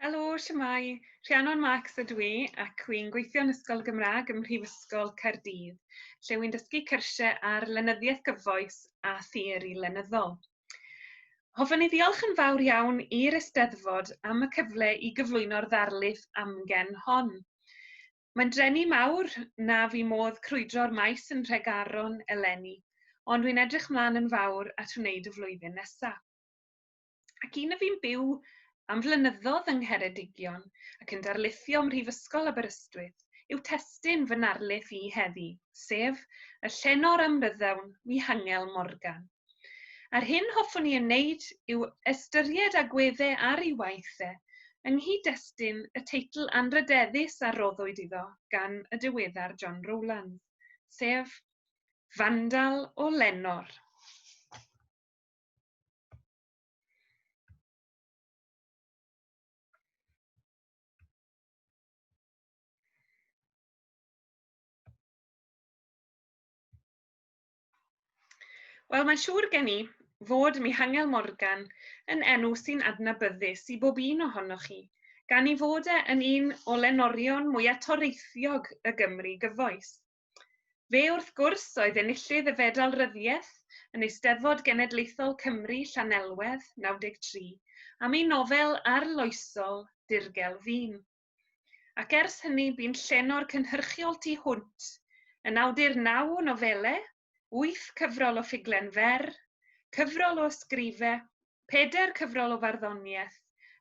Helo, shwmae? Rhiannon Marks ydw i ac wi'n gweithio yn Ysgol Gymraeg ym Mhrifysgol Caerdydd, lle wi'n dysgu cyrsiau ar lenyddiaeth gyfoes a theori lenyddol. Hoffwn i ddiolch yn fawr iawn i'r Eisteddfod am y cyfle i gyflwyno'r ddarlith amgen hon. Mae'n dreni mawr na fi modd crwydro'r maes yn Nhregaron eleni, ond wi'n edrych mlaen yn fawr at wneud y flwyddyn nesaf. Ac un y fi'n byw am flynyddoedd yng Ngheredigion ac yn darlithio ym Mhrifysgol Aberystwyth yw testun fy narlith i heddi, sef y Lenor am Ryddawn Mihangel Morgan. A'r hyn hoffwn i wneud yw ystyried agweddau ar ei waith yng nghyd-destun y teitl anrydeddus a roddwyd iddo gan y diweddar John Rowland, sef Fandal o Lenor. Wel, mae'n siŵr gen i fod Mihangel Morgan yn enw sy'n adnabyddus i bob un ohonoch chi, gan ei fod yn un o lenorion mwyaf toreithiog y Gymru gyfoes. Fe wrth gwrs oedd enillydd y Fedal Ryddiaith yn Eisteddfod Genedlaethol Cymru Llanelwedd 93 am ei nofel arloesol Dirgel Ddyn. Ac ers hynny bu'n llenor cynhyrchiol tu hwnt, yn awdur 9 o nofelau, 8 cyfrol o ffuglen fer, cyfrol o ysgrifau, 4 cyfrol o farddoniaeth,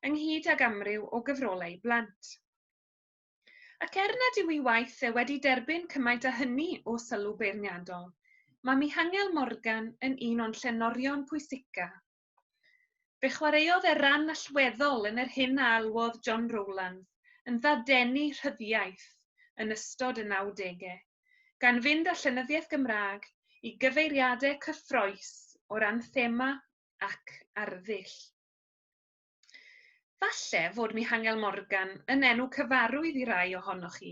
ynghyd ag amryw o gyfrolau blant. Ac nad yw ei waith wedi derbyn cymaint â hynny o sylw beirniadol, mae Mihangel Morgan yn un o'n llenorion pwysica. Fe chwaraeodd ran allweddol yn yr hyn a alwodd John Rowland yn ddadenu rhyddiaeth yn ystod y 90au, gan fynd â llenyddiaeth Gymraeg i gyfeiriadau cyffroes o ran thema ac arddull. Falle fod Mihangel Morgan yn enw cyfarwydd i rai ohonoch chi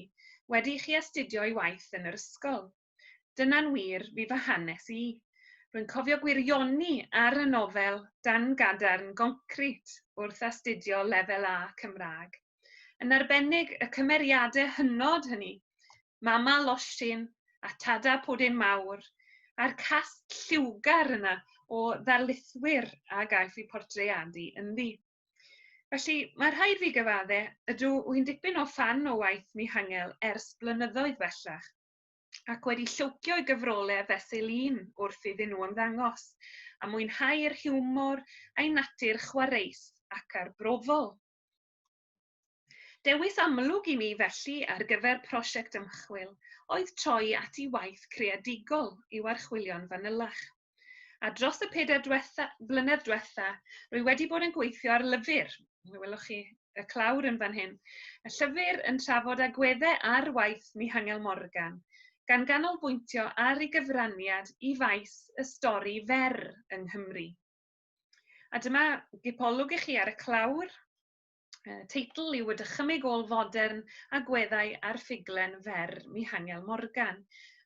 wedi chi astudio ei waith yn yr ysgol. Dyna'n wir fi fy hanes i. Rwy'n cofio gwirioni ar y nofel dan gadarn goncrit wrth astudio lefel A Cymraeg. Yn arbennig y cymeriadau hynod hynny, Mama Losin a Tada Pwdin Mawr, a'r cast lliwgar yna o ddarlithwyr a gaiff eu portreadu ynddi. Felly, mae rhaid fi gyfaddau, ydw wy'n dipyn o ffan o waith Mihangel ers blynyddoedd bellach, ac wedi llwcio i gyfrolau fesul un wrth iddyn nhw ymddangos, a mwynhau'r hiwmor a'i natur chwareus ac arbrofol. Dewis amlwg i mi felly ar gyfer prosiect ymchwil oedd troi at ei waith creadigol i'w archwilio'n fanylach. A dros y 4 blynedd diwetha, rwy wedi bod yn gweithio ar lyfr, welwch chi y clawr yn fan hyn, y llyfr yn trafod agweddau ar waith Mihangel Morgan, gan ganolbwyntio ar ei gyfraniad i faes y stori fer yng Nghymru. A dyma gipolwg i chi ar y clawr. Teitl yw y dychymyg ôl fodern agweddau ar ffuglen fer Mihangel Morgan,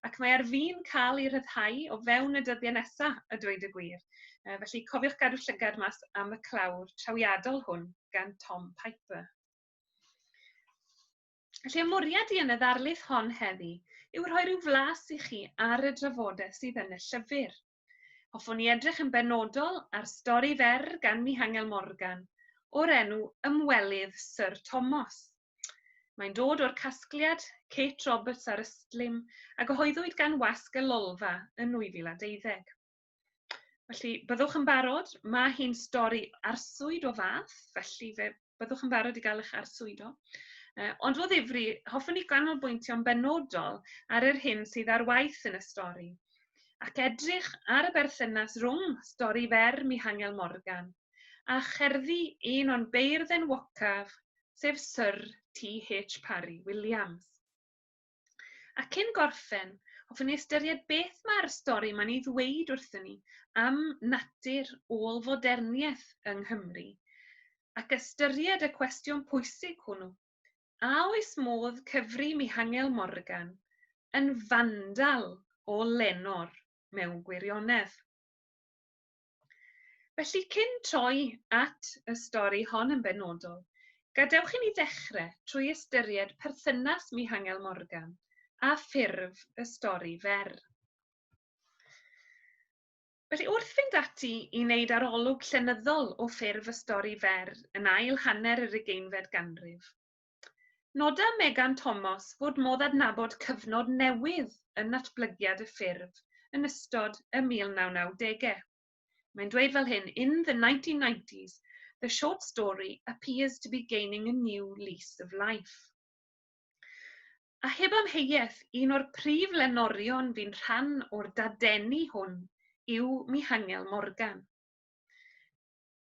ac mae ar fin cael ei ryddhau o fewn y dyddiau nesaf a dweud y gwir. Felly cofiwch gadw llygad mas am y clawr trawiadol hwn gan Tom Piper. Felly y mwriad i yn y ddarlith hon heddi yw rhoi rhyw flas i chi ar y drafodau sydd yn y llyfr. Hoffwn i edrych yn benodol ar stori fer gan Mihangel Morgan, o'r enw Ymwelydd Sir Thomas. Mae'n dod o'r casgliad Kate Roberts ar ystlum a gyhoeddwyd gan wasg y Lolfa yn 2012. Felly, byddwch yn barod, mae hi'n stori arswyd o fath, felly byddwch yn barod i gael eich arswydo. Ond o ddifri, hoffwn i ganolbwyntio'n benodol ar yr hyn sydd ar waith yn y stori, ac edrych ar y berthynas rhwng stori fer Mihangel Morgan a cherddi un o'n beirdd enwocaf, sef Sir T.H. Parry Williams. Ac cyn gorffen, hoffwn i ystyried beth mae'r stori ma'n ei ddweud wrthyn ni am natur ôl fodernïaeth yng Nghymru, ac ystyried y cwestiwn pwysig hwnnw. A oes modd cyfri Mihangel Morgan yn fandal o Lenor mewn gwirionedd? Felly, cyn troi at y stori hon yn benodol, Gadewch i ni ddechrau trwy ystyried perthynas Mihangel Morgan a ffurf y stori fer. Felly wrth fynd ati i wneud arolwg llenyddol o ffurf y stori fer yn ail hanner yr 20fed ganrif, noda Megan Thomas fod modd adnabod cyfnod newydd yn natblygiad y ffurf yn ystod y 1990au. Mae'n dweud fel hyn, in the 1990s, the short story appears to be gaining a new lease of life. A heb amheuaeth, un o'r prif lenorion fi'n rhan o'r dadeni hwn yw Mihangel Morgan.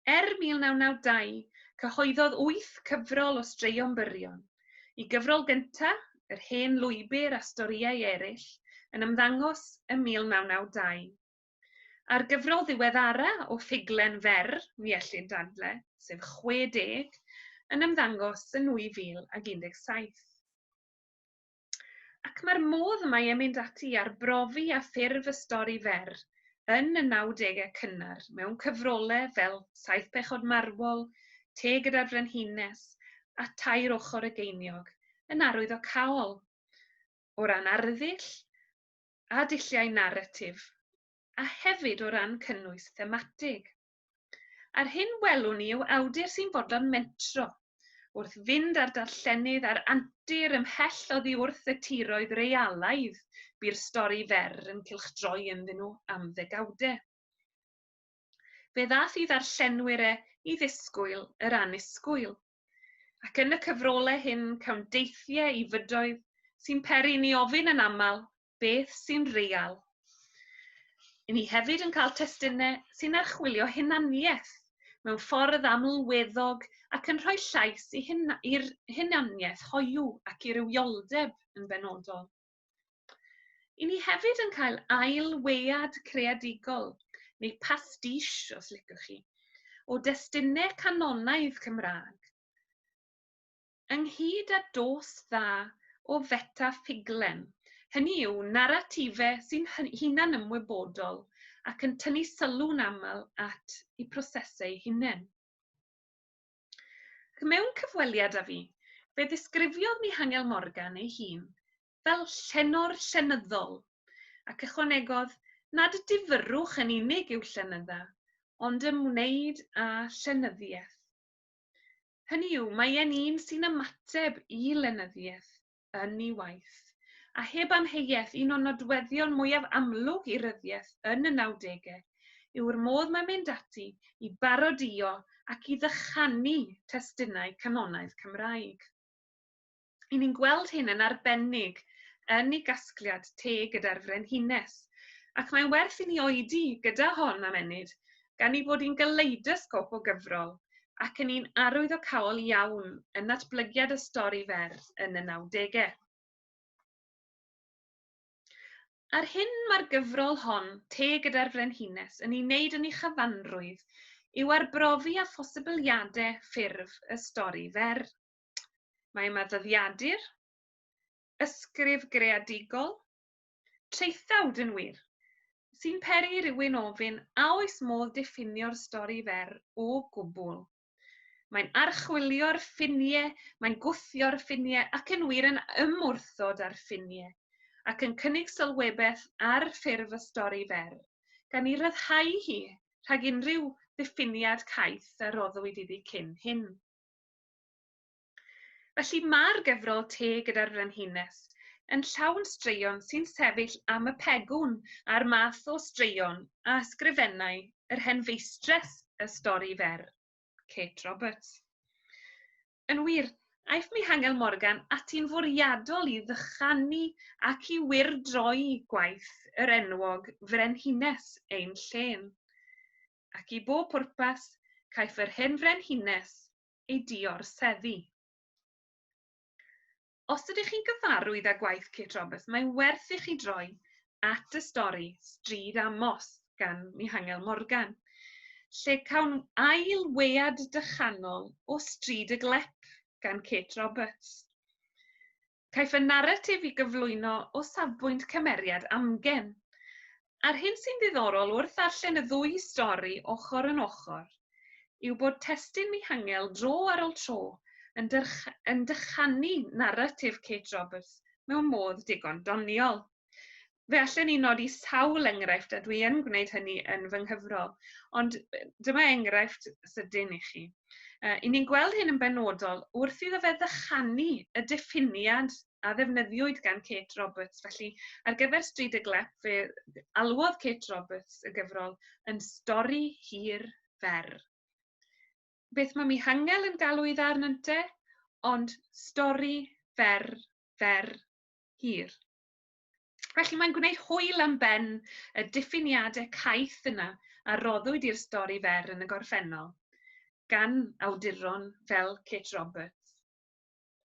1992, cyhoeddodd 8 cyfrol o straeon byrion. I gyfrol gyntaf, yr hen lwybr a storïau eraill, yn ymddangos y 1992. A'r gyfrol ddiweddara o ffuglen fer, mi ellid dadle, sef 60, yn ymddangos yn 2017. Ac mae'r modd mae e'n mynd ati ar brofi a ffurf y stori fer yn y 90au cynnar mewn cyfrolau fel 7 Pechod Marwol, Te gyda'r Frenhines a Tair Ochr y Geiniog yn arwyddocaol o ran arddull a dulliau naratif, a hefyd o ran cynnwys thematig. A'r hyn welwn ni yw awdur sy'n fodlon mentro, wrth fynd ar darllenydd ar antur ymhell oddi wrth y tiroedd realaidd bu'r stori fer yn cylchdroi ynddyn nhw am ddegawdau. Fe ddath i ddarllenwyr i ddisgwyl yr annisgwyl, ac yn y cyfrolau hyn cawn deithiau i fydoedd sy'n peri ni ofyn yn aml beth sy'n real. I ni hefyd yn cael testunau sy'n archwilio hunaniaeth mewn ffordd amlweddog ac yn rhoi llais i'r hunaniaeth hoiw ac i'r ywioldeb yn benodol. I ni hefyd yn cael ailwead creadigol, neu pastiche os licwch chi, o destunau canonaidd Cymraeg. Ynghyd â dos dda o feta ffuglen, hynny yw naratifau sy'n hunan ymwybodol ac yn tynnu sylw'n aml at eu prosesau hunain. Mewn cyfweliad â fi, fe ddisgrifiodd Mihangel Morgan ei hun fel Lenor llenyddol ac ychwanegodd nad difyrrwch yn unig yw llenydda, ond ymwneud â llenyddiaeth. Hynny yw, mae e'n un sy'n ymateb i lenyddiaeth yn ei waith, a heb amheuaeth un o'n nodweddion mwyaf amlwg i ryddiaeth yn y 90au yw'r modd mae'n mynd ati i barodio ac i ddychanu testunau canonaidd Cymraeg. I ni'n gweld hyn yn arbennig yn ei gasgliad Te gyda'r Frenhines, ac mae'n werth i ni oedi gyda hon am enid gan ei bod hi'n galeidosgop o gyfrol ac yn un arwyddocaol iawn yn natblygiad y stori fer yn y 90au. Ar hyn mae'r gyfrol hon, Te gyda'r Frenhines, yn ei wneud yn ei chyfanrwydd yw arbrofi a phosibiliadau ffurf y stori fer. Mae ymaddyddiadur, ysgrif greadigol, traethawd yn wir, sy'n peri rhywun ofyn a oes modd diffinio'r stori fer o gwbl. Mae'n archwilio'r ffiniau, mae'n gwthio'r ffiniau ac yn wir yn ymwrthod ar ffiniau, ac yn cynnig sylwebeth ar ffurf y stori fer, gan i ryddhau hi rhag unrhyw ddiffiniad caeth a roddwyd iddi cyn hyn. Felly mae'r gyfrol Te gyda'r Frenhines yn llawn straeon sy'n sefyll am y pegwn a'r math o straeon a ysgrifennau yr henfeistres y stori fer, Kate Roberts. Yn wir, aeth Mihangel Morgan ati'n fwriadol i ddychanu ac i wirdroi gwaith yr enwog Frenhines ein llen, ac i bob pwrpas caiff yr hen Frenhines ei diorseddi. Os ydych chi'n gyfarwydd â gwaith Kate Roberts, mae'n werth i chi droi at y stori Stryd Amos gan Mihangel Morgan, lle cawn ailwead dychanol o Stryd y Glep gan Kate Roberts. Caiff y naratif i gyflwyno o safbwynt cymeriad amgen. A'r hyn sy'n ddiddorol wrth ddarllen y ddwy stori ochr yn ochr yw bod testun Mihangel dro ar ôl tro yn dychanu naratif Kate Roberts mewn modd digon doniol. Fe allan ni nodi sawl enghraifft, a dwi yn gwneud hynny yn fy nghyfrol, ond dyma enghraifft sydyn i chi. I ni'n gweld hyn yn benodol wrth iddo fe ddychanu y diffiniad a ddefnyddiwyd gan Kate Roberts. Felly, ar gyfer Stryd y Glep, fe alwodd Kate Roberts y gyfrol yn stori hir fer. Beth mae Mihangel yn galw i ddarnynte, ond stori fer hir. Felly mae'n gwneud hwyl am ben y diffiniadau caeth yna a roddwyd i'r stori fer yn y gorffennol, gan awduron fel Kate Roberts.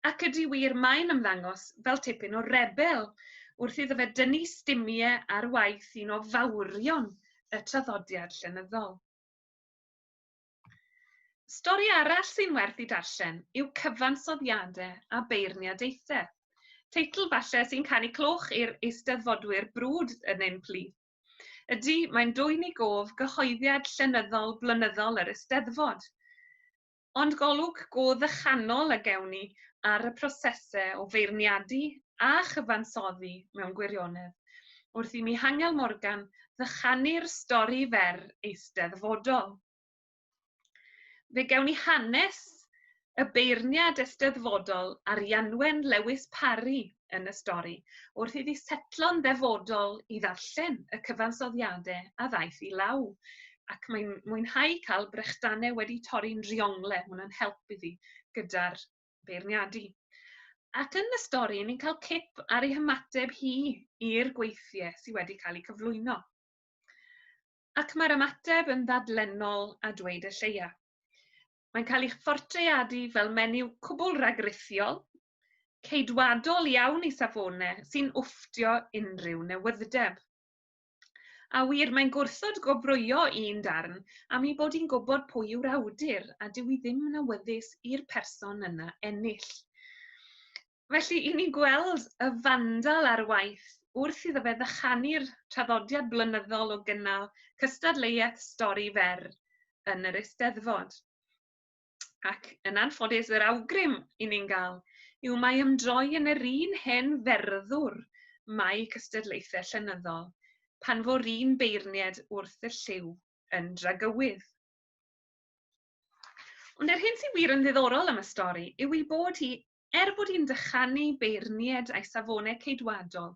Ac ydy wir mae'n ymddangos fel tipyn o rebel wrth iddo fe dynnu stimiau ar waith un o fawrion y traddodiad llenyddol. Stori arall sy'n werth i darllen yw cyfansoddiadau a beirniadaethau. Teitl falle sy'n canu cloch i'r eisteddfodwyr brwd yn ein plith. Ydy, mae'n dwyn i gof gyhoeddiad llenyddol blynyddol yr eisteddfod. Ond golwg go ddychanol y gewn ni ar y prosesau o feirniadu a chyfansoddi mewn gwirionedd, wrth i Mihangel Morgan ddychanu'r stori fer eisteddfodol. Fe gewn ni hanes y beirniad eisteddfodol Rhiannon Lewis Parry yn y stori, wrth iddi setlo'n ddefodol i ddarllen y cyfansoddiadau a ddaeth i law. Ac mae'n mwynhau cael brechdanau wedi torri'n riongle, hwnna'n help iddi gyda'r beirniadu. Ac yn y stori, ni'n cael cip ar ei hymateb hi i'r gweithiau sydd wedi cael eu cyflwyno. Ac mae'r ymateb yn ddadlennol a dweud y lleia. Mae'n cael ei phortreadu fel menyw cwbl ragrithiol, ceidwadol iawn i safonau sy'n wfftio unrhyw newyddeb. A wir, mae'n gwrthod gobrwyo un darn am ei bod hi'n gwybod pwy yw'r awdur a dyw hi ddim yn awyddus i'r person yna ennill. Felly, i ni gweld y fandal ar waith wrth iddo fe ddychanu'r traddodiad blynyddol o gynnal cystadleuaeth stori fer yn yr eisteddfod. Ac yn anffodus yr awgrym i ni'n gael yw mae ymdroi yn yr un hen ferddwr mae cystadlaethau llenyddol, pan fo'r un beirniad wrth y lliw yn dragywydd. Ond yr hyn sy'n wir yn ddiddorol am y stori yw ei bod hi, bod hi'n dychanu beirniad a'i safonau ceidwadol,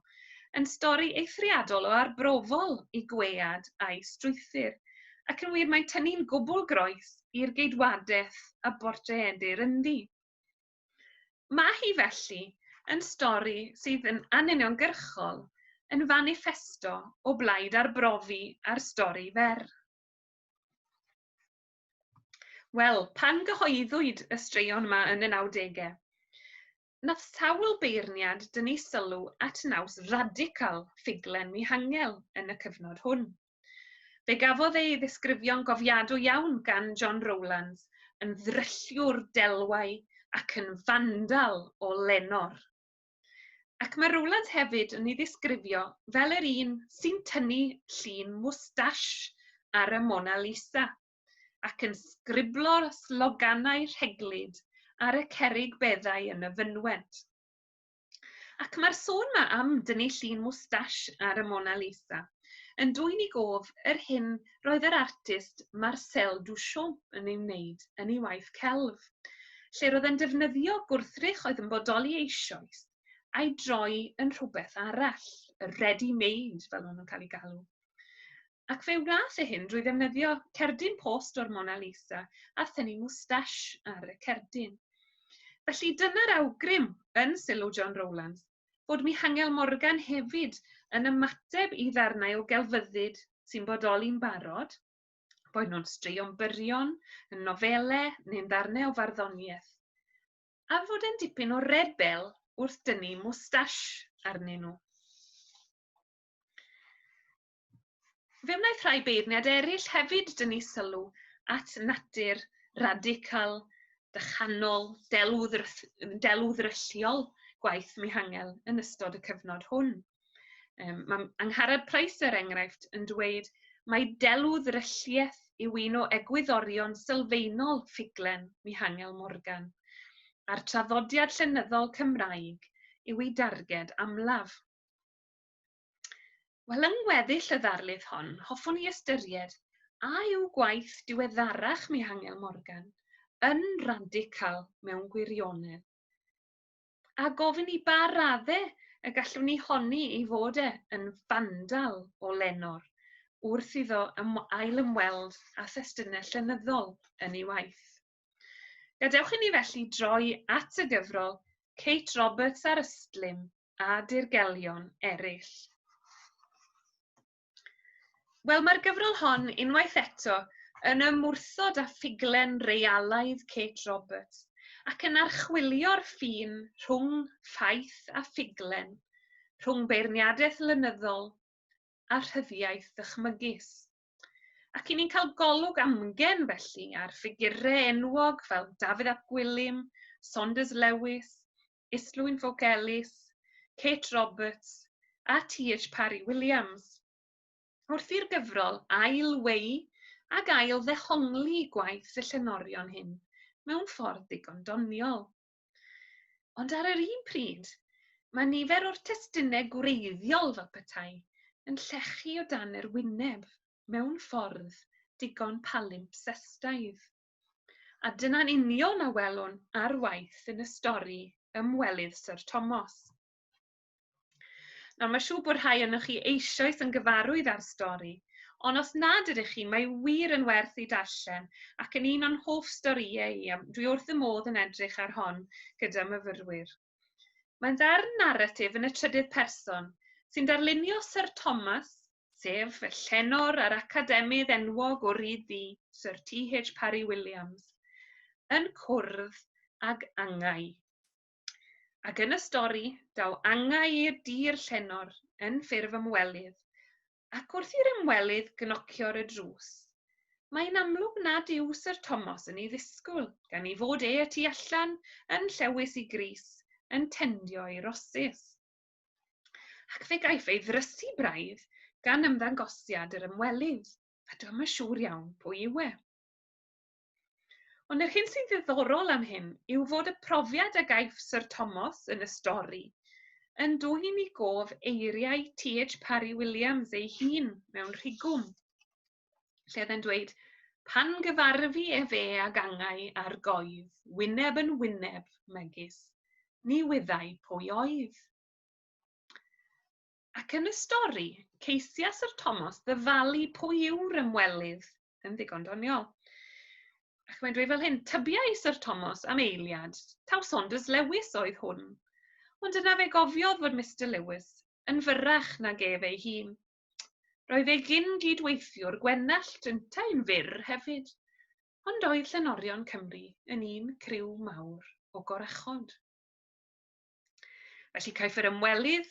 yn stori eithriadol o arbrofol i gwead a'i strwythyr, ac yn wir mae'n tynnu'n gwbl groes i'r geidwadaeth a bortreadur ynddi. Mae hi felly yn stori sydd yn anuniongyrchol, yn fanifesto o blaid arbrofi ar stori fer. Wel, pan gyhoeddwyd y straeon yma yn y 90au, nath sawl beirniad dynnu sylw at naws radical ffuglen Mihangel yn y cyfnod hwn. Fe gafodd ei ddisgrifio'n gofiadw iawn gan John Rowlands yn ddrylliwr delwau ac yn fandal o Lenor. Ac mae Rowlands hefyd yn ei ddisgrifio fel yr un sy'n tynnu llun mwstash ar y Mona Lisa ac yn sgriblo'r sloganau rheglyd ar y cerrig beddau yn y fynwent. Ac mae'r sôn yma am dynnu llun mwstash ar y Mona Lisa yn dwyn i gof yr hyn roedd yr artist Marcel Duchamp yn ei wneud yn ei waith celf, lle roedd yn defnyddio gwrthrych oedd yn bodoli eisoes a'i droi yn rhywbeth arall, y ready-made fel nhw'n cael ei galw. Ac fe wnaeth y hyn drwy ddefnyddio cerdyn post o'r Mona Lisa a thynnu mwstash ar y cerdyn. Felly dyna'r awgrym yn sylw John Rowlands, bod Mihangel Morgan hefyd yn ymateb i ddarnau o gelfyddyd sy'n bodoli'n barod, boed nhw'n straeon byrion, yn nofelau neu'n ddarnau o farddoniaeth, a fod yn dipyn o rebel wrth dynnu mwstash arnyn nhw. Fe wnaeth rhai beirniad eraill hefyd dynnu sylw at natur radical, dychanol, delwddrylliol gwaith Mihangel yn ystod y cyfnod hwn. Mae Angharad Price er enghraifft yn dweud mai delwddrylliaeth yw un o egwyddorion sylfaenol ffuglen Mihangel Morgan. a'r traddodiad llenyddol Cymraeg yw ei darged amlaf. Wel, yng ngweddill y ddarlith hon, hoffwn i ystyried a yw gwaith diweddarach Mihangel Morgan yn radical mewn gwirionedd. A gofyn i ba raddau y gallwn ni honni ei fod yn fandal o Lenor wrth iddo ail ymweld â thestynau llenyddol yn ei waith. Gadewch i ni felly droi at y gyfrol Kate Roberts ar ystlum a dirgelion eraill. Wel, mae'r gyfrol hon unwaith eto yn ymwrthod â ffuglen realaidd Kate Roberts ac yn archwilio'r ffin rhwng ffaith a ffuglen, rhwng beirniadaeth lenyddol a rhyddiaeth ddychmygus. Ac i ni'n cael golwg amgen felly ar ffigurau enwog fel Dafydd ap Gwilym, Saunders Lewis, Islwyn Folk Ellis, Kate Roberts a T.H. Parry Williams. Wrth i'r gyfrol ail-weu ac ail-ddehongli gwaith y llenorion hyn mewn ffordd ddigon doniol. Ond ar yr un pryd, mae nifer o'r testunau gwreiddiol fel petai yn llechu o dan yr wyneb mewn ffordd digon palimpsestaidd. A dyna'n union a welwn ar waith yn y stori ymwelydd Sir Thomas. Nawr, mae siŵr bod rhai ohonoch chi eisoes yn gyfarwydd â'r stori, ond os nad ydych chi, mae wir yn werth ei darllen ac yn un o'n hoff storïau i, dwi wrth y modd yn edrych ar hon gyda myfyrwyr. Mae'n ddarn naratif yn y trydydd person sy'n darlunio Sir Thomas, sef y llenor a'r academydd enwog o Rhydd Ddu, Sir T.H. Parry Williams, yn cwrdd ag angau. Ac yn y stori, daw angau i'r dir llenor yn ffurf ymwelydd, ac wrth i'r ymwelydd gnocio'r y drws, mae'n amlwg nad yw Sir Thomas yn ei ddisgwyl, gan ei fod y tu allan yn llewis i grys, yn tendio ei rosys. Ac fe gaiff ei ddrysu braidd gan ymddangosiad yr ymwelydd, a dwi'm yn siŵr iawn pwy yw e. Ond yr hyn sy'n ddiddorol am hyn yw fod y profiad a gaiff Sir Thomas yn y stori yn dwyn i gof eiriau T.H. Parry Williams ei hun mewn rhigwm, lle oedd e'n dweud, pan gyfarfu e fe ag angau ar goedd, wyneb yn wyneb, megis, ni wyddai pwy oedd. Ac yn y stori, ceisia Sir Thomas ddyfalu pwy yw'r ymwelydd yn ddigon doniol. Ac mae'n dweud fel hyn, tybiai Sir Thomas am eiliad, taw Saunders Lewis oedd hwn, ond yna fe gofiodd fod Mr Lewis yn fyrrach nag ef ei hun. Roedd ei gyn-gydweithiwr Gwenallt yn tain fyr hefyd, ond oedd Llenorion Cymru yn un criw mawr o gorechod. Felly caiff yr ymwelydd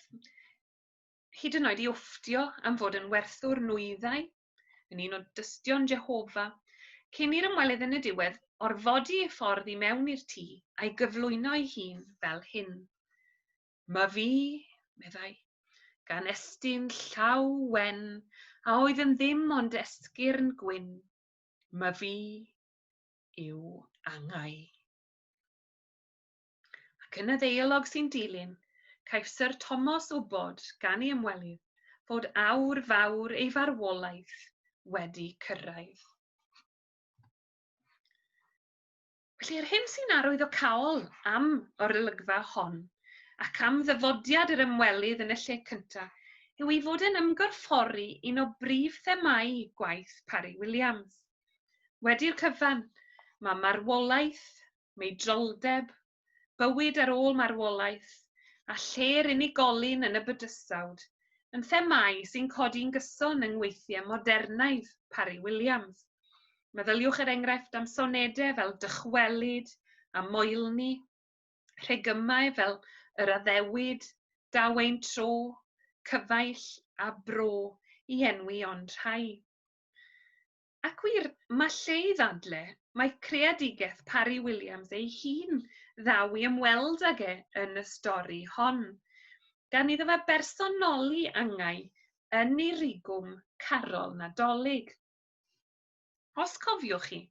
hyd yn oed i wfftio am fod yn werthwr nwyddau, yn un o dystion Jehofa, cyn i'r ymwelydd yn y diwedd orfodi ei ffordd i mewn i'r tŷ a'i gyflwyno ei hun fel hyn. My fi, meddai, gan estyn llaw wen, a oedd yn ddim ond esgyrn gwyn. My fi yw angau. Ac yn y ddeialog sy'n dilyn, caiff Sir Thomas wybod gan ei ymwelydd fod awr fawr ei farwolaeth wedi cyrraedd. Felly, yr hyn sy'n arwydd o caol am o'r olygfa hon ac am ddyfodiad yr ymwelydd yn y lle cyntaf yw ei fod yn ymgorffori un o brif themau gwaith Parry Williams. Wedi'r cyfan, mae marwolaeth, meidroldeb, bywyd ar ôl marwolaeth a lle'r unigolyn yn y bydysawd yn themau sy'n codi'n gyson yng ngweithiau modernaidd Parry Williams. Meddyliwch er enghraifft am sonedau fel Dychwelyd a Moelni, rhegymau fel Yr Addewid, Daw ein tro, Cyfaill a Bro i enwi ond rhai. Ac wir, mae lle i ddadle, mae creadigaeth Parry Williams ei hun ddaw i ymweld ag yn y stori hon, gan iddo fe bersonoli angau yn ei rigwm carol nadolig. Os cofiwch chi,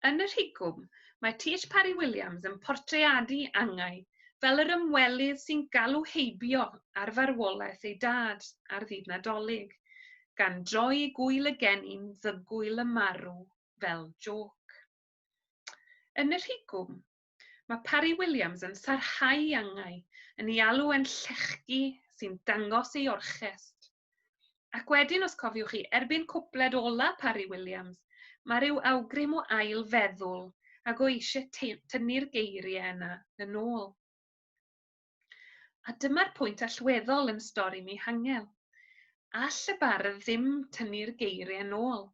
yn y rhigwm Mae T.H. Parry Williams yn portreadu angau fel yr ymwelydd sy'n galw heibio ar farwolaeth ei dad ar ddydd Nadolig, gan droi gwyl y gennin ddygwyl y marw fel joc. Yn y rhigwm, mae Parry Williams yn sarhau angau yn ei alw yn llechgi sy'n dangos ei orchest. Ac wedyn, os cofiwch chi, erbyn cwpled ola Parry Williams, mae rhyw awgrym o ail feddwl ac o eisiau tynnu'r geiriau yna yn ôl. A dyma'r pwynt allweddol yn stori Mihangel. All y bardd ddim tynnu'r geiriau yn ôl,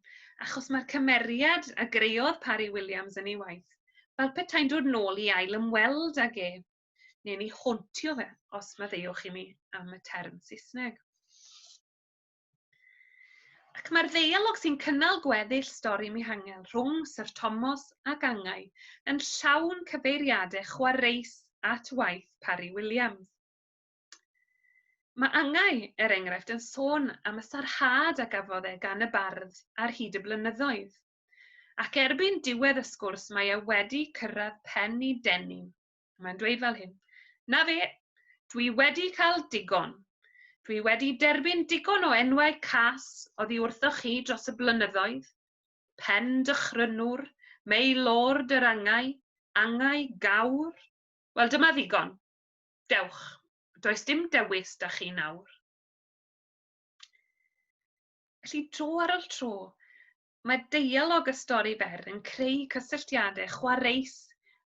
achos mae'r cymeriad a greodd Parry Williams yn ei waith, fel petai'n dod nôl i ail ymweld ag e, neu'n ei hontio fe, os maddeuwch i mi am y term Saesneg. Ac mae'r ddeialog sy'n cynnal gweddill stori Mihangel rhwng Sir Thomas ac angau yn llawn cyfeiriadau chwareus at waith Parry Williams. Mae angau, er enghraifft, yn sôn am y sarhad a gafodd e gan y bardd ar hyd y blynyddoedd. Ac erbyn diwedd y sgwrs mae e wedi cyrraedd pen i deni. Mae'n dweud fel hyn: "Na fe, dwi wedi cael digon. Dwi wedi derbyn digon o enwau cas oddi wrthoch chi dros y blynyddoedd. Pen dychrynwr, mei lord yr angau gawr. Wel, dyma ddigon. Dewch, does dim dewis da chi nawr." Felly, tro ar ôl tro, mae deialog y stori fer yn creu cysylltiadau chwareus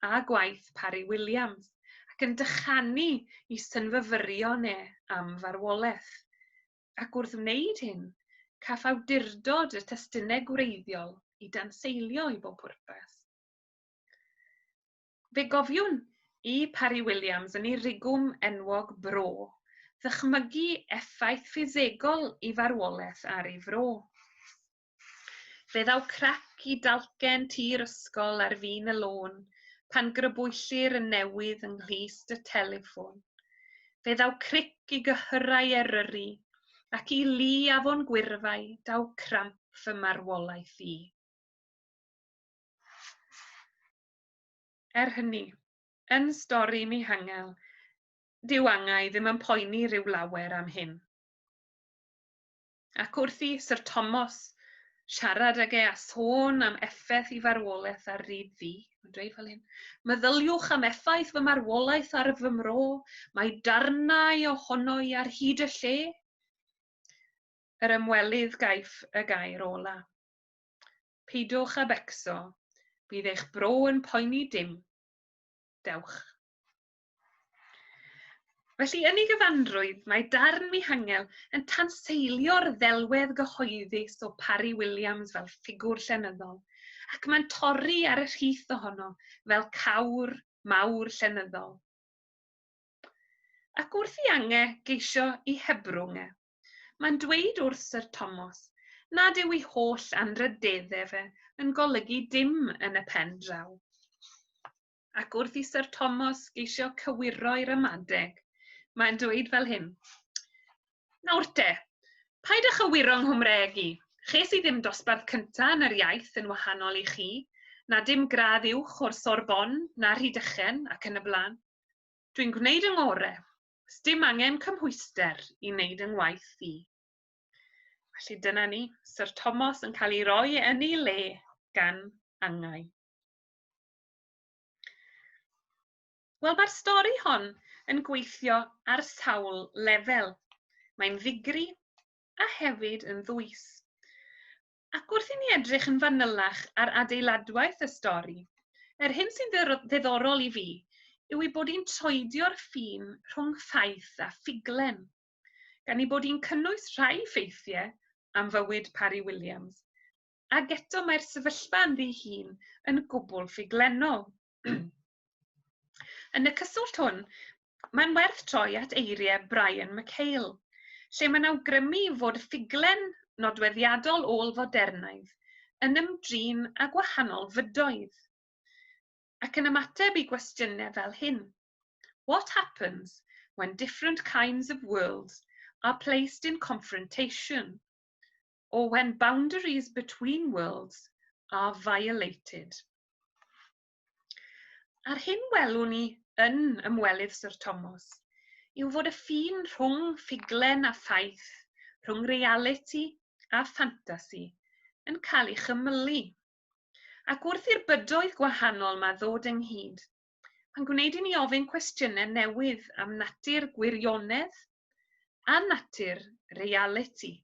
a gwaith Parry Williams, ac yn dychanu i synfyfyrion e am farwolaeth. Ac wrth wneud hyn, caff awdurdod y testunau gwreiddiol i danseilio i bob pwrpas. Fe gofiwn i Parry Williams yn ei rigwm enwog Bro, ddychmygu effaith ffisegol i farwolaeth ar ei fro. Fe ddaw crac i dalcen tir ysgol ar fin y lôn, pan grybwyllir yn newydd ynghys y teleffon. Fe ddaw cric i gyhyrau eryri, ac i lu afon gwirfau daw cramp fy marwolaeth i. Er hynny, yn stori Mihangel, dyw angau ddim yn poeni rhyw lawer am hyn. Ac wrth i Sir Thomas siarad ag e a sôn am effaith i farwolaeth ar ryd fi, mae'n dweud fel hyn: "Meddyliwch am effaith fy marwolaeth ar fy mro, mae darnau ohono i ar hyd y lle." Yr ymwelydd gaiff y gair ola: "Peidwch â becso, bydd eich bro yn poeni dim. Dewch." Felly, yn ei gyfanrwydd, mae darn Mihangel yn tanseilio'r ddelwedd gyhoeddus o Parry Williams fel ffigwr llenyddol, ac mae'n torri ar y rhith ohono fel cawr mawr llenyddol. Ac wrth i angau geisio i hebrwng e, mae'n dweud wrth Sir Thomas nad yw ei holl anrydeddau fe yn golygu dim yn y pen draw. Ac wrth i Sir Thomas geisio cywiro'i ramadeg, mae'n dweud fel hyn: "Nawr te, paid â chywiro yng Nghymreg i. Ches i ddim dosbarth cyntaf yn yr iaith yn wahanol i chi, na dim gradd uwch o'r Sorbonne na'r Rhydychen ac yn y blaen. Dwi'n gwneud yng ngorau. Sdim angen cymhwyster i wneud yng ngwaith fi." Felly dyna ni, Sir Thomas yn cael ei roi yn ei le gan angau. Wel, mae'r stori hon yn gweithio ar sawl lefel. Mae'n ddigri a hefyd yn ddwys. Ac wrth i ni edrych yn fanylach ar adeiladwaith y stori, yr hyn sy'n ddiddorol i fi yw ei bod hi'n troedio'r ffin rhwng ffaith a ffuglen, gan ei bod hi'n cynnwys rhai ffeithiau am fywyd Parry Williams, ac eto mae'r sefyllfa ynddi hun yn gwbl ffuglenol. Yn y cyswllt hwn, mae'n werth troi at eiriau Brian McHale, lle mae'n awgrymu fod ffuglen nodweddiadol ôl-fodernaidd yn ymdrin â gwahanol fydoedd, ac yn ymateb i gwestiynau fel hyn: What happens when different kinds of worlds are placed in confrontation, or when boundaries between worlds are violated? A'r hyn welwn ni yn ymwelydd Sir Thomas yw fod y ffin rhwng ffuglen a ffaith, rhwng realiti a ffantasi, yn cael ei chymylu. Ac wrth i'r bydoedd gwahanol ma ddod ynghyd, mae'n gwneud i ni ofyn cwestiynau newydd am natur gwirionedd a natur realiti.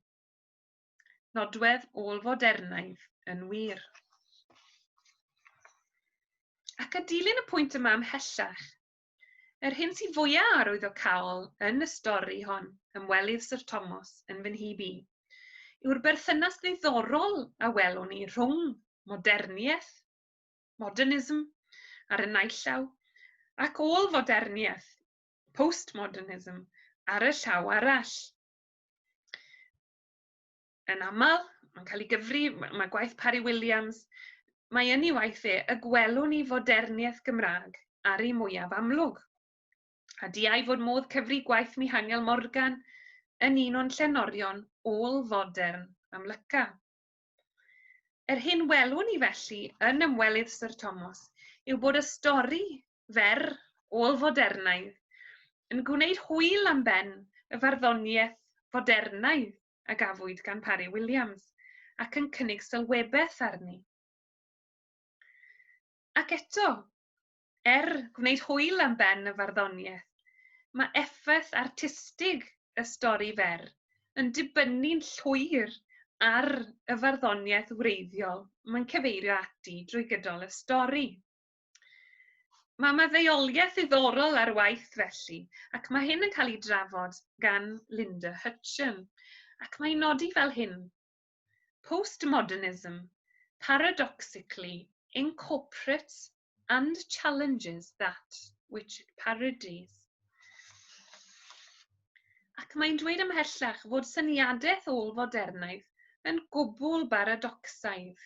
Nodwedd ôl-fodernaidd yn wir. Ac a dilyn y pwynt yma ymhellach, yr hyn sy'n fwyaf arwyddocaol yn y stori hon, ymwelydd Sir Thomas yn fy nhyb i, yw'r berthynas ddiddorol a welwn ni rhwng moderniaeth, modernism ar y naill llaw, ac ôl-fodernaidd, postmodernism, ar y llaw arall. Yn aml, mae'n cael ei gyfri, mae gwaith Parry Williams, mae yn ei waith y gwelwn ni fodernaidd Gymraeg ar ei mwyaf amlwg. A diai fod modd cyfri gwaith Mihangel Morgan yn un o'n llenorion ôl-fodern amlyca. Yr hyn welwn ni felly yn ymwelydd Sir Thomas yw bod y stori fer ôl-fodernaidd yn gwneud hwyl am ben y farddoniaeth fodernaidd a gafwyd gan Parry Williams ac yn cynnig sylwebeth arni. Ac eto, gwneud hwyl am ben y farddoniaeth, mae effaith artistig y stori fer yn dibynnu'n llwyr ar y farddoniaeth wreiddiol mae'n cyfeirio ati drwy gydol y stori. Mae maddeuoliaeth ddiddorol ar waith felly, ac mae hyn yn cael ei drafod gan Linda Hutcheon, ac mae'n nodi fel hyn. Postmodernism paradoxically incorporates and challenges that which it parodies. Ac mae'n dweud ymhellach fod syniadaeth ôl-fodernaidd yn gwbl baradocsaidd.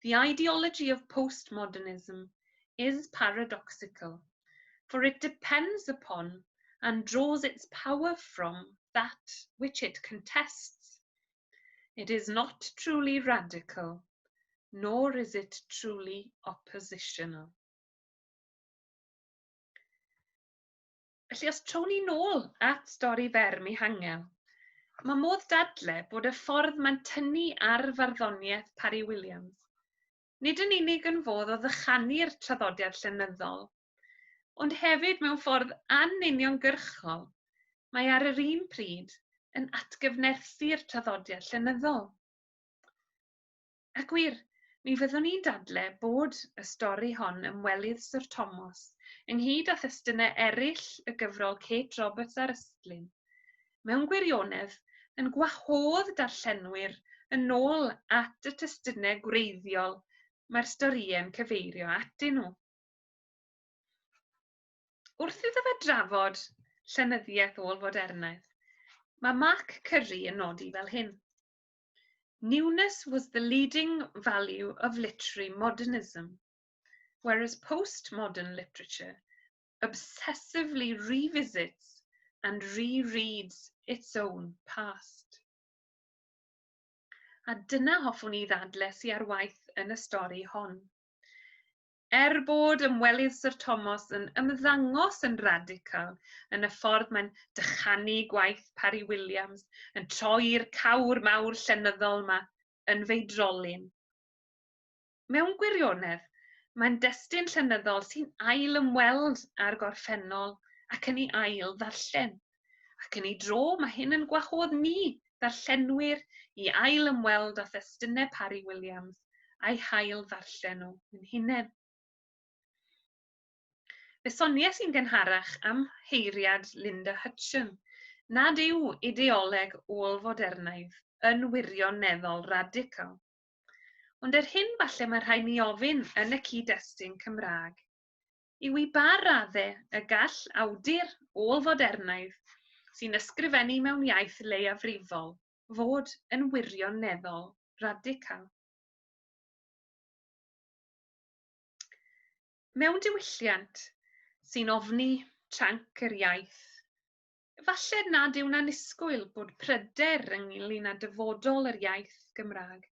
The ideology of postmodernism is paradoxical, for it depends upon and draws its power from that which it contests. It is not truly radical, nor is it truly oppositional. Felly os trown ni nôl at stori fer Mihangel, mae modd dadle bod y ffordd mae'n tynnu ar farddoniaeth Parry Williams nid yn unig yn fodd o ddychanu'r traddodiad llenyddol, ond hefyd mewn ffordd anuniongyrchol mae ar yr un pryd yn atgyfnerthu'r traddodiad llenyddol. Ac wir, mi fyddwn ni'n dadle bod y stori hon ymwelydd Sir Thomas ynghyd â thestynau eraill y gyfrol Kate Roberts ar Ystlyn, mewn gwirionedd yn gwahodd darllenwyr yn ôl at y testynau gwreiddiol mae'r storïau'n cyfeirio atyn nhw. Wrth iddo fe drafod llenyddiaeth ôl-fodernaidd, mae Mark Curry yn nodi fel hyn. Newness was the leading value of literary modernism, whereas postmodern literature obsessively revisits and rereads its own past. A dyna hoffwn i ddadle sy ar waith yn y stori hon. Bod ymwelydd Sir Thomas yn ymddangos yn radical yn y ffordd mae'n dychanu gwaith Parry Williams yn troi'r cawr mawr llenyddol yma yn feidrolyn. Mewn gwirionedd, mae'n destun llenyddol sy'n ail ymweld â'r gorffennol ac yn ei ail ddarllen. Ac yn ei dro, mae hyn yn gwahodd ni ddarllenwyr i ail ymweld â thestynau Parry Williams a'i hail ddarllen nhw yn hunain. Fe soniais i'n gynharach am heiriad Linda Hutcheon, nad yw ideoleg ôl-fodernaidd yn wirioneddol radical. Ond yr hyn falle mae rhaid ni ofyn yn y cyd-destun Cymraeg yw i ba raddau y gall awdur ôl-fodernaidd sy'n ysgrifennu mewn iaith leiafrifol fod yn wirioneddol radical. Mewn diwylliant sy'n ofni tranc yr iaith, falle nad yw'n annisgwyl bod pryder ynglŷn â dyfodol yr iaith Gymraeg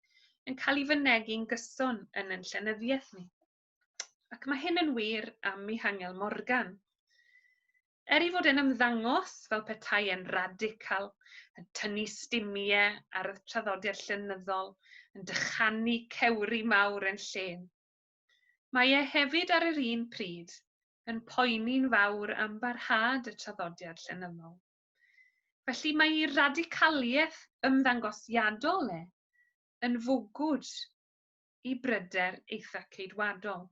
yn cael ei fynegu'n gyson yn ein llenyddiaeth ni. ac mae hyn yn wir am Mihangel Morgan. Er I fod yn ymddangos fel petai yn radical, yn tynnu stimiau ar y traddodiad llenyddol, yn dychanu cewri mawr yn llen, mae e hefyd ar yr un pryd yn poeni'n fawr am barhad y traddodiad llenyddol. Felly mae ei radicaliaeth ymddangosiadol yn fwgwd I bryder eitha ceidwadol.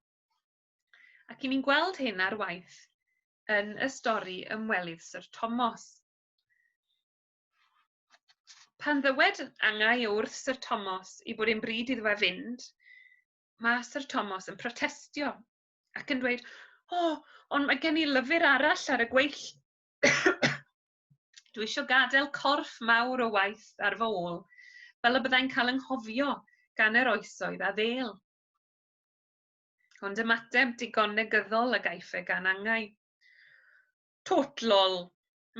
Ac I ni'n gweld hyn ar waith yn y stori ymwelydd Sir Thomas. Pan ddywed angau wrth Sir Thomas I bod yn bryd iddo fe fynd, mae Sir Thomas yn protestio ac yn dweud, ond mae gen I lyfr arall ar y gweill. Dwi eisiau gadael corff mawr o waith ar fy ôl, fel y byddai'n cael ynghofio gan yr oesoedd a ddel. Ond ymateb digon negyddol y gaiff e gan angau. Totlol,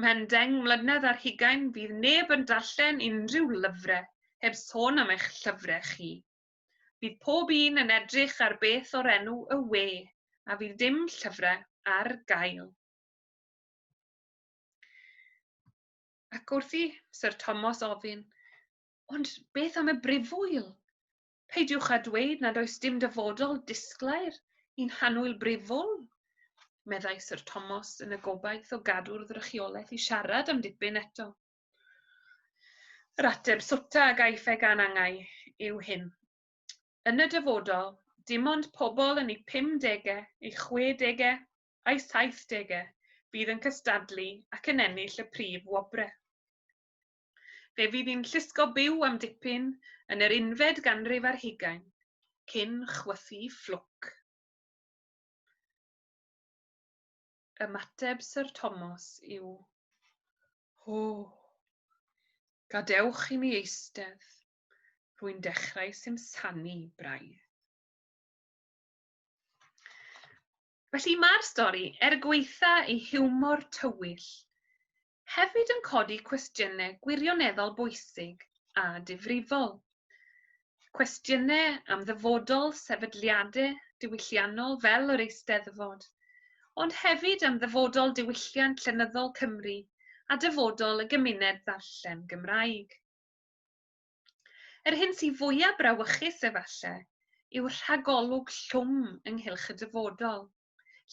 mewn 10 mlynedd ar hugain fydd neb yn darllen unrhyw lyfrau heb sôn am eich llyfrau chi. Bydd pob un yn edrych ar beth o'r enw y we, a fydd dim llyfrau ar gael. Ac wrth I Sir Thomas ofyn, ond beth am y brifwyl? Peidiwch â dweud nad oes dim dyfodol disglair i'n hanwyl brifwl? Meddai Sir Thomas yn y gobaith o gadw'r ddrychiolaeth I siarad am dipyn eto. Yr ateb swta a gaiff e gan angau yw hyn. Yn y dyfodol, dim ond pobl yn eu 50au, eu 60au a'i 70au bydd yn cystadlu ac yn ennill y prif wobrau. Fe fydd hi'n llusgo byw am dipyn yn yr 11 ganrif ar hugain, cyn chwythu fflwc. Ymateb Sir Thomas yw, gadewch I mi eistedd, rwy'n dechrau simsanu braidd. Felly mae'r stori, gweitha ei hiwmor tywyll, hefyd yn codi cwestiynau gwirioneddol bwysig a difrifol. Cwestiynau am ddyfodol sefydliadau diwylliannol fel yr Eisteddfod, ond hefyd am ddyfodol diwylliant llenyddol Cymru a dyfodol y gymuned ddarllen Gymraeg. Yr hyn sy'n fwyaf brawychus efallai yw rhagolwg llwm ynghylch y dyfodol,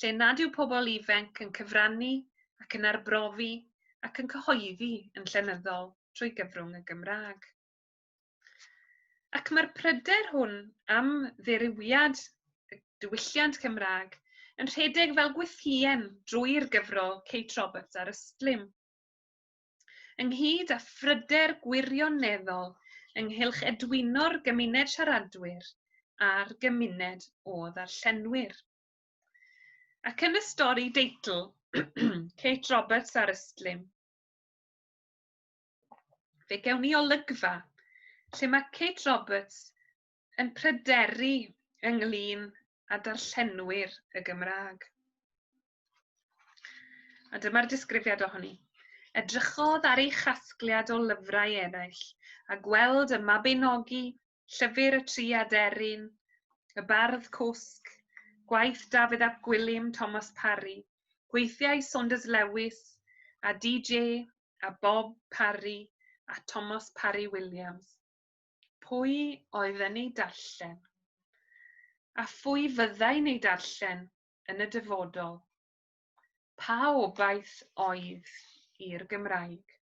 lle nad yw pobl ifanc yn cyfrannu ac yn arbrofi ac yn cyhoeddi yn llenyddol trwy gyfrwng y Gymraeg. Ac mae'r pryder hwn am ddirywiad y diwylliant Cymraeg yn rhedeg fel gwythien drwy'r gyfrol Kate Roberts ar ystlum. Ynghyd â phryder gwirioneddol ynghylch edwyno'r gymuned siaradwyr a'r gymuned o ddarllenwyr. Ac yn y stori deitl, Kate Roberts ar ystlum, fe gewn ni olygfa lle mae Kate Roberts yn pryderu ynglyn â darllenwyr y Gymraeg. A dyma'r disgrifiad ohoni. Edrychodd ar ei chasgliad o lyfrau eraill a gweld y Mabinogi, llyfr y Tri Aderyn, y Bardd Cwsg, gwaith Dafydd ap Gwilym Thomas Parry, gweithiau Saunders Lewis, a DJ, a Bob Parry, a Thomas Parry Williams. Pwy oedd yn ei darllen? A phwy fyddai'n ei darllen yn y dyfodol? Pa obaith oedd i'r Gymraeg?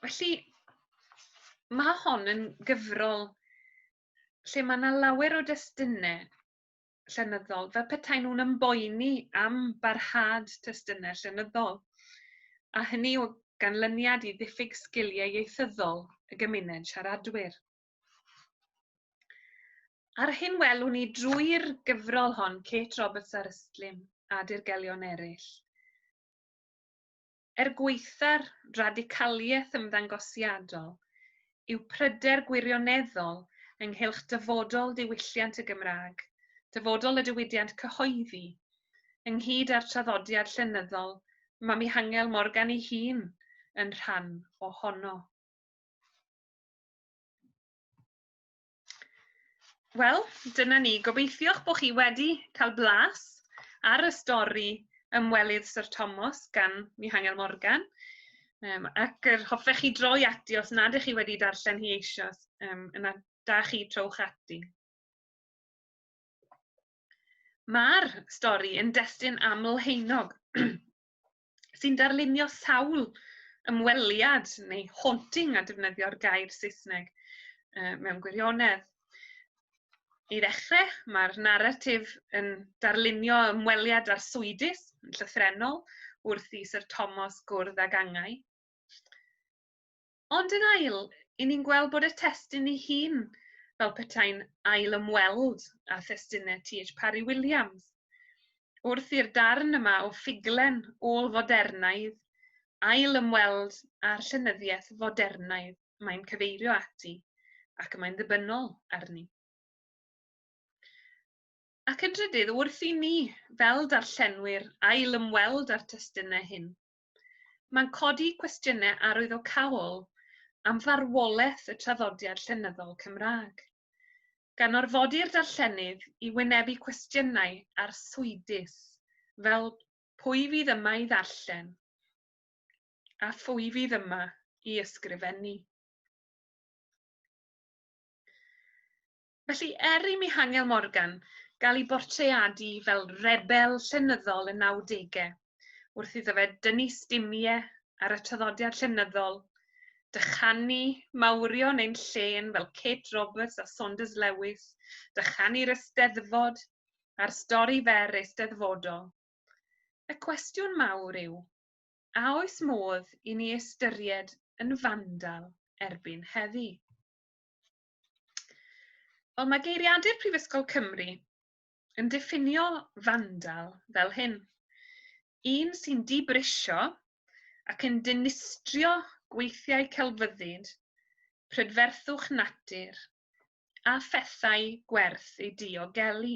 Felly, mae hon yn gyfrol lle mae yna lawer o destunau llenyddol fel petai nhw'n ymboeni am barhad testunau llenyddol, a hynny o ganlyniad I ddiffyg sgiliau ieithyddol y gymuned siaradwyr. Ar hyn welwn ni drwy'r gyfrol hon Kate Roberts ar ystlum a dirgelion eraill. Gweitha'r radicaliaeth ymddangosiadol yw pryder gwirioneddol ynghylch dyfodol diwylliant y Gymraeg, dyfodol y diwydiant cyhoeddi, ynghyd â'r traddodiad llenyddol mae Mihangel Morgan ei hun yn rhan ohono. Wel, dyna ni. Gobeithiwch bod chi wedi cael blas ar y stori ymwelydd Sir Thomas gan Mihangel Morgan. Ac yr hoffech chi droi ati os nad ych chi wedi darllen hi eisoes, yna da chi trowch ati. Mae'r stori yn destun amlheinog sy'n darlunio sawl ymweliad neu haunting a defnyddio'r gair Saesneg mewn gwirionedd. I ddechrau, mae'r naratif yn darlunio ymweliad arswydus yn llythrenol wrth i Sir Thomas gwrdd ag angau. Ond yn ail, i ni'n gweld bod y testun ei hun fel petai'n ail ymweld â thestunau T.H. Parry Williams. Wrth i'r darn yma o ffuglen ôl fodernaidd ail ymweld â'r llenyddiaeth fodernaidd mae'n cyfeirio ati ac mae'n ddibynnol arni. Ac yn drydydd, wrth i ni, fel darllenwyr, ail ymweld â'r testunau hyn, mae'n codi cwestiynau arwyddocaol am farwolaeth y traddodiad llenyddol Cymraeg, gan orfodi'r darllenydd i wynebu cwestiynau arswydus, fel pwy fydd yma i ddarllen, a phwy fydd yma i ysgrifennu. Felly, i Mihangel Morgan gael ei bortreadu fel rebel llenyddol y 90au, wrth iddo fe dynnu stimiau ar y traddodiad llenyddol, dychanu mawrion ein llen fel Kate Roberts a Saunders Lewis, dychanu'r Eisteddfod a'r stori fer eisteddfodol. Y cwestiwn mawr yw, a oes modd i ni ystyried yn fandal erbyn heddi? Wel, mae geiriadur Prifysgol Cymru yn diffinio fandal fel hyn. Un sy'n dibrisio ac yn dinistrio gweithiau celfyddyd, prydferthwch natur a phethau gwerth ei diogelu.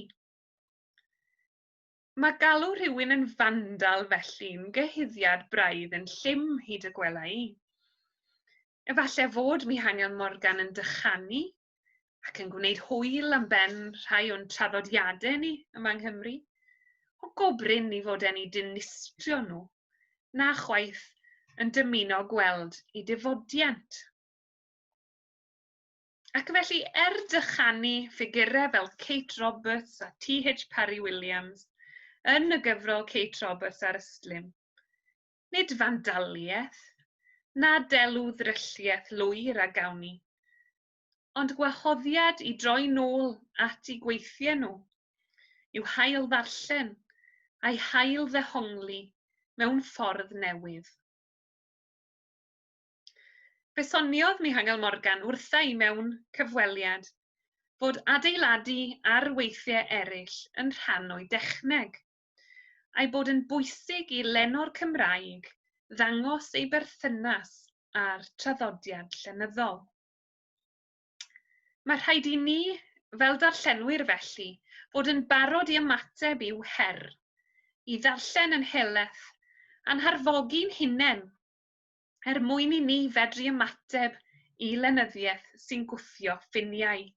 Mae galw rhywun yn fandal felly'n gyhuddiad braidd yn llym hyd y gwela i. Efallai fod Mihangel Morgan yn dychanu ac yn gwneud hwyl am ben rhai o'n traddodiadau ni yma yng Nghymru, o gobryn i fod e'n ei dinistrio nhw, na chwaith yn dymuno gweld ei difodiant. Ac felly, dychanu ffigurau fel Kate Roberts a T.H. Parry Williams yn y gyfrol Kate Roberts ar ystlum, nid fandaliaeth, na delw ddrylliaeth lwyr a gawni, ond gwahoddiad i droi nôl at eu gweithiau nhw, yw hail ddarllen a'i hail ddehongli mewn ffordd newydd. Fe soniodd Mihangel Morgan wrtha i mewn cyfweliad fod adeiladu ar weithiau eraill yn rhan o'i dechneg, a'i bod yn bwysig i Lenor Cymraeg ddangos ei berthynas â'r traddodiad llenyddol. Mae rhaid i ni, fel darllenwyr felly, fod yn barod i ymateb i'w her, i ddarllen yn heleth, a'n harfogi'n hunain, mwyn i ni fedru ymateb i lenyddiaeth sy'n gwthio ffiniau.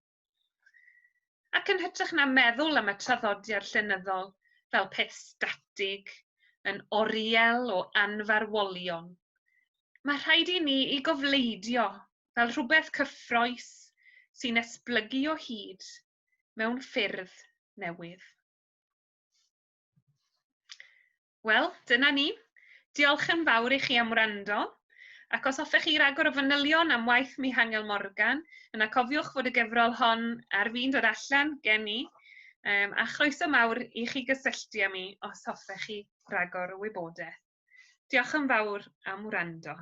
Ac yn hytrach na meddwl am y traddodiad llenyddol fel peth statig, yn oriel o anfarwolion, mae rhaid i ni i gofleidio fel rhywbeth cyffroes sy'n esblygu o hyd mewn ffyrdd newydd. Wel, dyna ni. Diolch yn fawr i chi am wrando, ac os hoffech chi ragor o fanylion am waith Mihangel Morgan, yna cofiwch fod y gyfrol hon ar fi'n dod allan gen i, a chroeso mawr i chi gysylltu â mi os hoffech chi ragor o wybodaeth. Diolch yn fawr am wrando.